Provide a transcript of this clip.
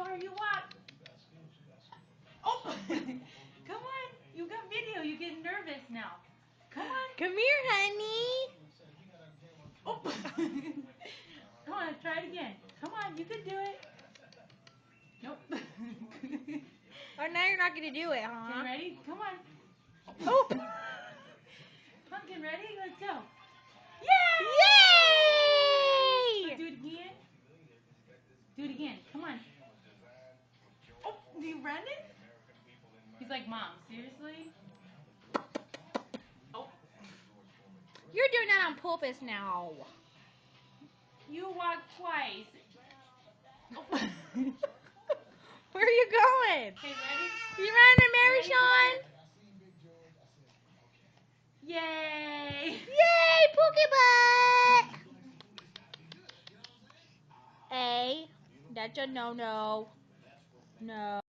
show her you walk. Oh, come on. You got video. You get nervous now. Come on. Come here, honey. Oh. Come on, try it again. Come on, you can do it. Nope. Oh, now you're not gonna do it, huh? Okay, ready? Come on. Oh. Pumpkin, ready? Let's go. Yay! Let's do it again. Do it again. Come on. Oh, do you run it? He's like, Mom, seriously? Oh. You're doing that on purpose now. You walked twice. Oh. Where are you going? Okay, ready? You running, Mary Ready? Sean? Yay! Yay, Pokeball! A, that's a no-no. No.